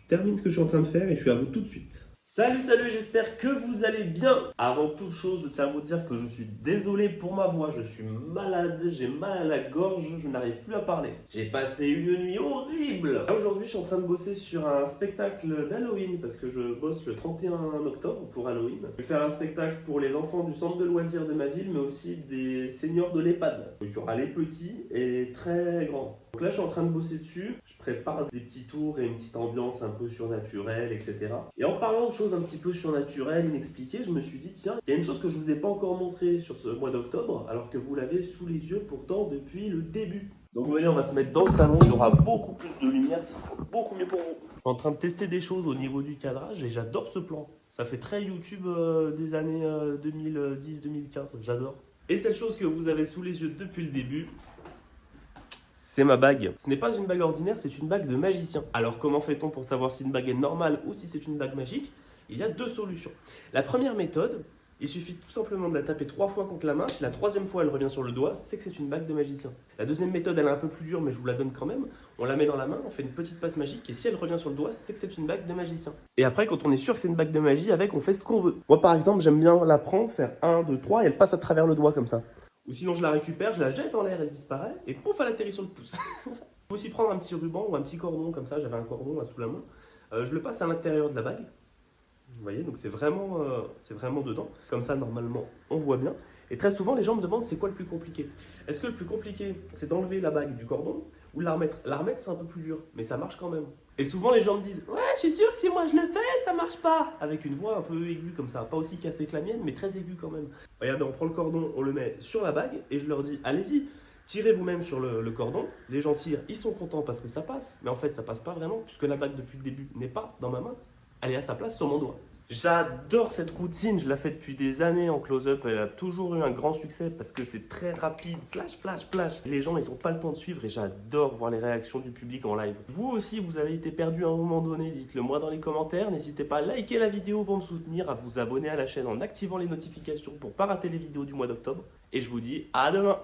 termine ce que je suis en train de faire et je suis à vous tout de suite. Salut, j'espère que vous allez bien. Avant toute chose, je tiens à vous dire que je suis désolé pour ma voix, je suis malade, j'ai mal à la gorge, je n'arrive plus à parler. J'ai passé une nuit horrible. Là, aujourd'hui, je suis en train de bosser sur un spectacle d'Halloween parce que je bosse le 31 octobre pour Halloween. Je vais faire un spectacle pour les enfants du centre de loisirs de ma ville, mais aussi des seniors de l'EHPAD. Donc, il y aura les petits et très grands. Donc là, je suis en train de bosser dessus. Je prépare des petits tours et une petite ambiance un peu surnaturelle, etc. Et en parlant de choses un petit peu surnaturelles, inexpliquées, je me suis dit, tiens, il y a une chose que je ne vous ai pas encore montrée sur ce mois d'octobre, alors que vous l'avez sous les yeux pourtant depuis le début. Donc vous voyez, on va se mettre dans le salon, il y aura beaucoup plus de lumière, ce sera beaucoup mieux pour vous. Je suis en train de tester des choses au niveau du cadrage et j'adore ce plan. Ça fait très YouTube des années 2010-2015, j'adore. Et cette chose que vous avez sous les yeux depuis le début, c'est ma bague. Ce n'est pas une bague ordinaire, c'est une bague de magicien. Alors comment fait-on pour savoir si une bague est normale ou si c'est une bague magique? Il y a deux solutions. La première méthode, il suffit tout simplement de la taper 3 fois contre la main. Si la troisième fois elle revient sur le doigt, c'est que c'est une bague de magicien. La deuxième méthode, elle est un peu plus dure, mais je vous la donne quand même. On la met dans la main, on fait une petite passe magique, et si elle revient sur le doigt, c'est que c'est une bague de magicien. Et après, quand on est sûr que c'est une bague de magie, avec, on fait ce qu'on veut. Moi par exemple, j'aime bien la prendre, faire 1, 2, 3, et elle passe à travers le doigt comme ça. Ou sinon je la récupère, je la jette en l'air, elle disparaît, et pouf, elle atterrit sur le pouce. On peut aussi prendre un petit ruban ou un petit cordon comme ça, j'avais un cordon là sous la main. Je le passe à l'intérieur de la bague. Vous voyez, donc c'est vraiment dedans. Comme ça, normalement, on voit bien. Et très souvent, les gens me demandent c'est quoi le plus compliqué. Est-ce que le plus compliqué, c'est d'enlever la bague du cordon ou de la remettre? La remettre, c'est un peu plus dur, mais ça marche quand même. Et souvent, les gens me disent ouais, je suis sûr que si moi je le fais, ça marche pas. Avec une voix un peu aiguë comme ça, pas aussi cassée que la mienne, mais très aiguë quand même. Regardez, on prend le cordon, on le met sur la bague et je leur dis allez-y. Tirez vous-même sur le cordon, les gens tirent, ils sont contents parce que ça passe, mais en fait ça passe pas vraiment puisque la bague depuis le début n'est pas dans ma main, elle est à sa place sur mon doigt. J'adore cette routine, je la fais depuis des années en close-up, elle a toujours eu un grand succès parce que c'est très rapide, flash, flash, flash. Les gens ils ont pas le temps de suivre et j'adore voir les réactions du public en live. Vous aussi vous avez été perdu à un moment donné, dites-le moi dans les commentaires, n'hésitez pas à liker la vidéo pour me soutenir, à vous abonner à la chaîne en activant les notifications pour pas rater les vidéos du mois d'octobre et je vous dis à demain.